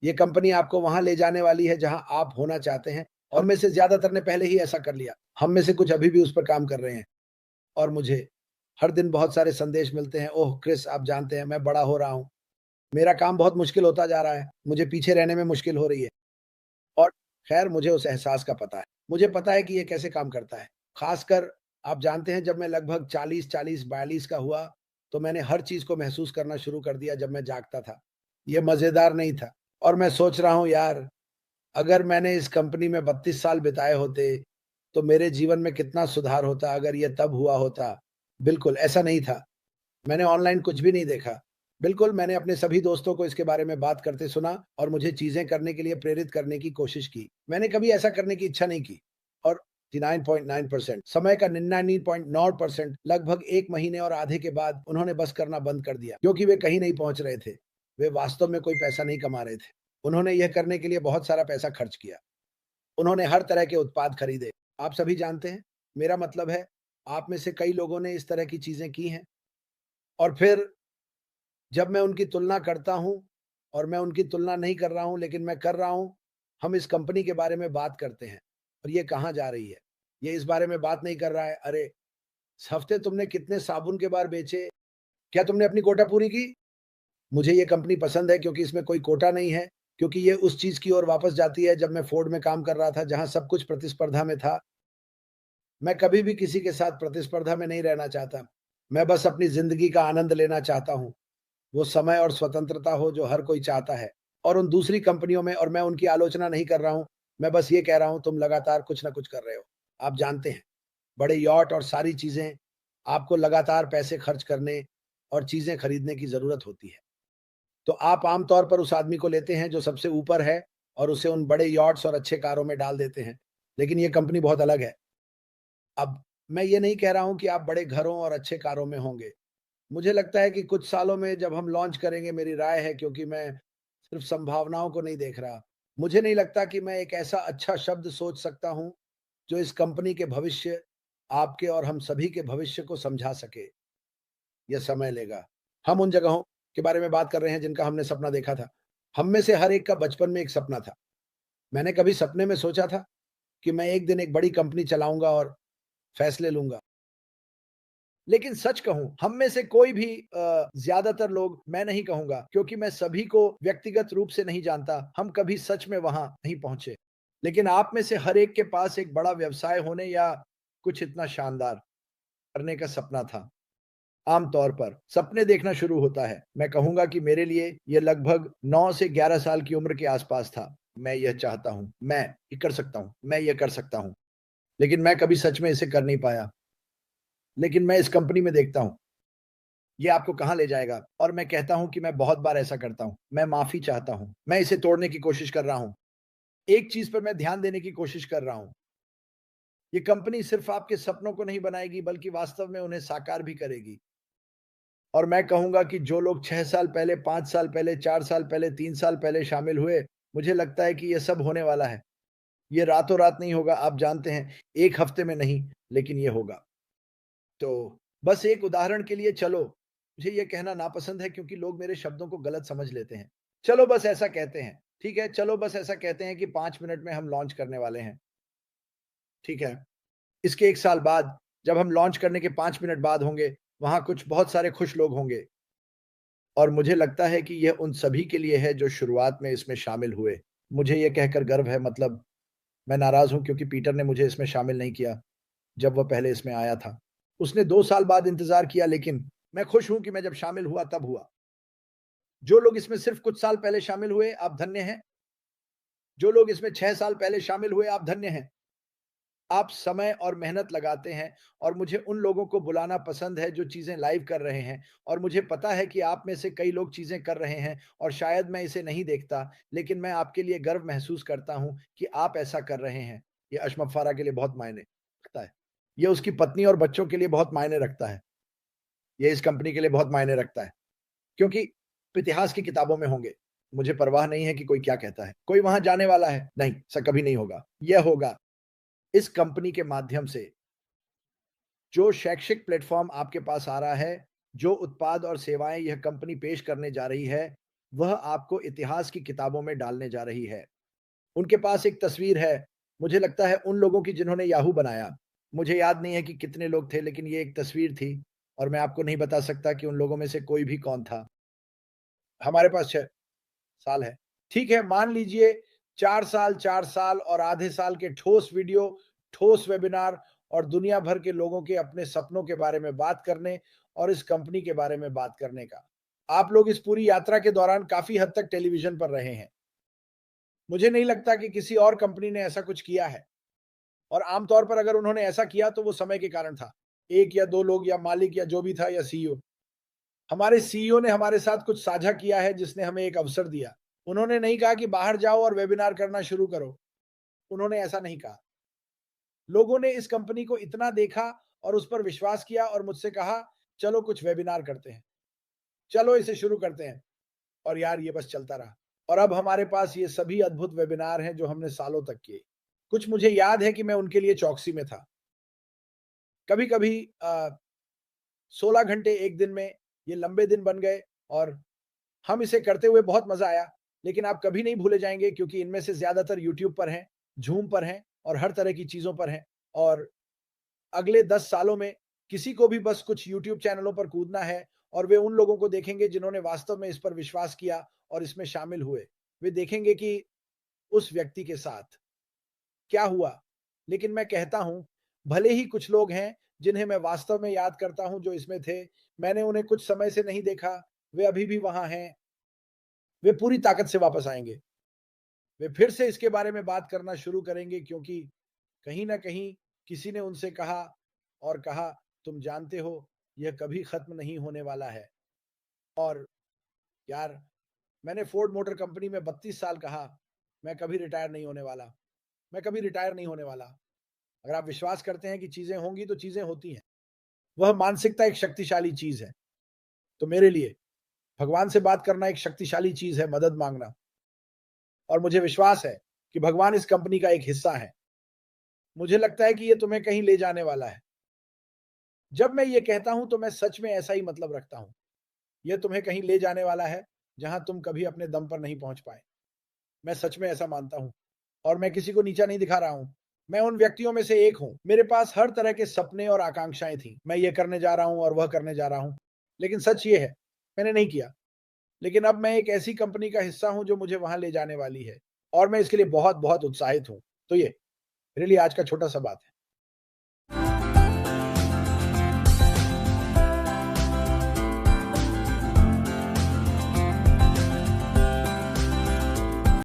ये कंपनी आपको वहाँ ले जाने वाली है जहाँ आप होना चाहते हैं और में से ज़्यादातर ने पहले ही ऐसा कर लिया। हम में से कुछ अभी भी उस पर काम कर रहे हैं और मुझे हर दिन बहुत सारे संदेश मिलते हैं, "ओह! क्रिस आप जानते हैं मैं बड़ा हो रहा हूँ। मेरा काम बहुत मुश्किल होता जा रहा है। मुझे पीछे रहने में मुश्किल हो रही है।" और ख़ैर मुझे उस एहसास का पता है। मुझे पता है कि ये कैसे काम करता है। ख़ासकर आप जानते हैं जब मैं लगभग 40-40, 42 का हुआ, तो मैंने हर चीज़ को महसूस करना शुरू कर दिया जब मैं जागता था। ये मज़ेदार नहीं था और मैं सोच रहा हूँ यार, अगर मैंने इस कंपनी में 32 साल बिताए होते, तो मेरे जीवन में कितना सुधार होता अगर ये तब हुआ होता। बिल्कुल, ऐसा नहीं था। मैंने ऑनलाइन कुछ भी नहीं देखा। बिल्कुल, मैंने अपने सभी दोस्तों को इसके बारे में बात करते सुना और मुझे चीज़ें करने के लिए प्रेरित करने की कोशिश की। मैंने कभी ऐसा करने की इच्छा नहीं की और 99.9% समय का 99.9% लगभग 1 महीने और आधे के बाद उन्होंने बस करना बंद कर दिया क्योंकि वे कहीं नहीं पहुँच रहे थे। वे वास्तव में कोई पैसा नहीं कमा रहे थे। उन्होंने यह करने के लिए बहुत सारा पैसा खर्च किया। उन्होंने हर तरह के उत्पाद खरीदे। आप सभी जानते हैं, मेरा मतलब है, आप में से कई लोगों ने इस तरह की चीज़ें की हैं और फिर जब मैं उनकी तुलना करता हूँ और मैं उनकी तुलना नहीं कर रहा हूँ, लेकिन मैं कर रहा हूँ, हम इस कंपनी के बारे में बात करते हैं और ये कहाँ जा रही है। ये इस बारे में बात नहीं कर रहा है, "अरे! इस हफ्ते तुमने कितने साबुन के बार बेचे? क्या तुमने अपनी कोटा पूरी की?" मुझे ये कंपनी पसंद है क्योंकि इसमें कोई कोटा नहीं है, क्योंकि ये उस चीज़ की ओर वापस जाती है जब मैं फ़ोर्ड में काम कर रहा था, जहाँ सब कुछ प्रतिस्पर्धा में था। मैं कभी भी किसी के साथ प्रतिस्पर्धा में नहीं रहना चाहता। मैं बस अपनी ज़िंदगी का आनंद लेना चाहता हूँ। वो समय और स्वतंत्रता हो जो हर कोई चाहता है और उन दूसरी कंपनियों में और मैं उनकी आलोचना नहीं कर रहा हूँ। मैं बस ये कह रहा हूँ तुम लगातार कुछ न कुछ कर रहे हो। आप जानते हैं, बड़े यॉट और सारी चीज़ें आपको लगातार पैसे खर्च करने और चीज़ें खरीदने की ज़रूरत होती है। तो आप आम तौर पर उस आदमी को लेते हैं जो सबसे ऊपर है और उसे उन बड़े यॉट्स और अच्छे कारों में डाल देते हैं। लेकिन ये कंपनी बहुत अलग है। अब मैं ये नहीं कह रहा हूँ कि आप बड़े घरों और अच्छे कारों में होंगे। मुझे लगता है कि कुछ सालों में जब हम लॉन्च करेंगे मेरी राय है क्योंकि मैं सिर्फ़ संभावनाओं को नहीं देख रहा। मुझे नहीं लगता कि मैं एक ऐसा अच्छा शब्द सोच सकता हूँ, जो इस कंपनी के भविष्य, आपके और हम सभी के भविष्य को समझा सके। यह समय लेगा। हम उन जगहों के बारे में बात कर रहे हैं जिनका हमने सपना देखा था। हम में से हर एक का बचपन में एक सपना था। मैंने कभी सपने में सोचा था कि मैं एक दिन एक बड़ी कंपनी चलाऊँगा और फैसले लूँगा। लेकिन सच कहूँ, हम में से कोई भी ज़्यादातर लोग मैं नहीं कहूँगा क्योंकि मैं सभी को व्यक्तिगत रूप से नहीं जानता, हम कभी सच में वहाँ नहीं पहुँचे। लेकिन आप में से हर एक के पास एक बड़ा व्यवसाय होने या कुछ इतना शानदार करने का सपना था। आम तौर पर सपने देखना शुरू होता है। मैं कहूँगा कि मेरे लिए ये लगभग 9 से 11 साल की उम्र के आस-पास था। मैं यह चाहता हूँ, मैं ये कर सकता हूँ, मैं ये कर सकता हूँ। लेकिन मैं कभी सच में इसे कर नहीं पाया। लेकिन मैं इस कंपनी में देखता हूँ ये आपको कहाँ ले जाएगा? और मैं कहता हूँ कि मैं बहुत बार ऐसा करता हूँ। मैं माफ़ी चाहता हूँ। मैं इसे तोड़ने की कोशिश कर रहा हूँ। एक चीज़ पर मैं ध्यान देने की कोशिश कर रहा हूँ। ये कंपनी सिर्फ़ आपके सपनों को नहीं बनाएगी बल्कि वास्तव में उन्हें साकार भी करेगी। और मैं कहूँगा कि जो लोग 6 साल पहले, 5 साल पहले, 4 साल पहले, 3 साल पहले शामिल हुए, मुझे लगता है कि ये सब होने वाला है। ये रातों-रात नहीं होगा, आप जानते हैं, 1 हफ्ते में नहीं, लेकिन ये होगा। तो बस एक उदाहरण के लिए चलो, मुझे ये कहना नापसंद है क्योंकि लोग मेरे शब्दों को गलत समझ लेते हैं। चलो बस ऐसा कहते हैं, ठीक है? चलो बस ऐसा कहते हैं कि 5 मिनट में हम लॉन्च करने वाले हैं, ठीक है? इसके 1 साल बाद जब हम लॉन्च करने के 5 मिनट बाद होंगे, वहाँ कुछ बहुत सारे खुश लोग होंगे और मुझे लगता है कि यह उन सभी के लिए है जो शुरुआत में इसमें शामिल हुए। मुझे ये कहकर गर्व है मतलब मैं नाराज़ हूँ क्योंकि पीटर ने मुझे इसमें शामिल नहीं किया, जब वह पहले इसमें आया था। उसने 2 साल बाद इंतज़ार किया लेकिन मैं खुश हूँ कि मैं जब शामिल हुआ तब हुआ। जो लोग इसमें सिर्फ़ कुछ साल पहले शामिल हुए, आप धन्य हैं। जो लोग इसमें 6 साल पहले शामिल हुए, आप धन्य हैं। आप समय और मेहनत लगाते हैं और मुझे उन लोगों को बुलाना पसंद है जो चीज़ें लाइव कर रहे हैं और मुझे पता है कि आप में से कई लोग चीज़ें कर रहे हैं और शायद मैं इसे नहीं देखता, लेकिन मैं आपके लिए गर्व महसूस करता हूँ कि आप ऐसा कर रहे हैं। ये अशमत फारा के लिए बहुत मायने रखता है। ये उसकी पत्नी और बच्चों के लिए बहुत मायने रखता है। ये इस कंपनी के लिए बहुत मायने रखता है, क्योंकि इतिहास की किताबों में होंगे। मुझे परवाह नहीं है कि कोई क्या कहता है। कोई वहाँ जाने वाला है? नहीं, ऐसा कभी नहीं होगा। यह होगा इस कंपनी के माध्यम से जो शैक्षिक प्लेटफ़ॉर्म आपके पास आ रहा है, जो उत्पाद और सेवाएँ यह कंपनी पेश करने जा रही है, वह आपको इतिहास की किताबों में डालने जा रही है। उनके पास एक तस्वीर है, मुझे लगता है उन लोगों की जिन्होंने याहू बनाया। मुझे याद नहीं है कि कितने लोग थे, लेकिन ये एक तस्वीर थी और मैं आपको नहीं बता सकता कि उन लोगों में से कोई भी कौन था। हमारे पास 6 साल है। ठीक है, मान लीजिए 4 साल और आधे साल के ठोस वीडियो, ठोस वेबिनार और दुनिया भर के लोगों के अपने सपनों के बारे में बात करने और इस कंपनी के बारे में बात करने का। आप लोग इस पूरी यात्रा के दौरान काफ़ी हद तक टेलीविज़न पर रहे हैं। मुझे नहीं लगता कि किसी और कंपनी ने ऐसा कुछ किया है और आमतौर पर अगर उन्होंने ऐसा किया तो वो समय के कारण था। 1 या 2 लोग या मालिक या जो भी था या सीईओ। हमारे सीईओ ने हमारे साथ कुछ साझा किया है जिसने हमें एक अवसर दिया। उन्होंने नहीं कहा कि बाहर जाओ और वेबिनार करना शुरू करो। उन्होंने ऐसा नहीं कहा। लोगों ने इस कंपनी को इतना देखा और उस पर विश्वास किया और मुझसे कहा, "चलो कुछ वेबिनार करते हैं। चलो इसे शुरू करते हैं।" और यार ये बस चलता रहा। और अब हमारे पास ये सभी अद्भुत वेबिनार हैं जो हमने सालों तक किए। कुछ मुझे याद है कि मैं उनके लिए चौकसी में था। कभी-कभी 16 घंटे एक दिन में ये लंबे दिन बन गए और हम इसे करते हुए बहुत मज़ा आया, लेकिन आप कभी नहीं भूले जाएँगे क्योंकि इनमें से ज़्यादातर यूट्यूब पर हैं, ज़ूम पर हैं और हर तरह की चीज़ों पर हैं और अगले 10 सालों में किसी को भी बस कुछ यूट्यूब चैनलों पर कूदना है और वे उन लोगों को देखेंगे जिन्होंने वास्तव में इस पर विश्वास किया और इसमें शामिल हुए। वे देखेंगे कि उस व्यक्ति के साथ क्या हुआ? लेकिन मैं कहता हूँ, भले ही कुछ लोग हैं जिन्हें मैं वास्तव में याद करता हूँ जो इसमें थे, मैंने उन्हें कुछ समय से नहीं देखा, वे अभी भी वहाँ हैं, वे पूरी ताकत से वापस आएँगे। वे फिर से इसके बारे में बात करना शुरू करेंगे क्योंकि कहीं न कहीं किसी ने उनसे कहा और कहा, "तुम जानते हो, यह कभी खत्म नहीं होने वाला है।" और यार, मैंने फोर्ड मोटर कंपनी में 32 साल कहा, "मैं कभी रिटायर नहीं होने वाला, मैं कभी रिटायर नहीं होने वाला।" अगर आप विश्वास करते हैं कि चीज़ें होंगी, तो चीज़ें होती हैं। वह मानसिकता एक शक्तिशाली चीज़ है। तो मेरे लिए भगवान से बात करना एक शक्तिशाली चीज़ है, मदद माँगना और मुझे विश्वास है कि भगवान इस कंपनी का एक हिस्सा हैं। मुझे लगता है कि ये तुम्हें कहीं ले जाने वाला है। जब मैं ये कहता हूँ, तो मैं सच में ऐसा ही मतलब रखता हूँ। ये तुम्हें कहीं ले जाने वाला है, जहाँ तुम कभी अपने दम पर नहीं पहुँच पाए। मैं सच में ऐसा मानता हूँ और मैं किसी को नीचा नहीं दिखा रहा हूँ। मैं उन व्यक्तियों में से एक हूँ। मेरे पास हर तरह के सपने और आकांक्षाएँ थीं। मैं ये करने जा रहा हूँ और वह करने जा रहा हूँ। लेकिन सच ये है, मैंने नहीं किया। लेकिन अब मैं एक ऐसी कंपनी का हिस्सा हूँ जो मुझे वहाँ ले जाने वाली है और मैं इसके लिए बहुत-बहुत उत्साहित हूँ। तो ये मेरे लिए आज का छोटा-सा बात है।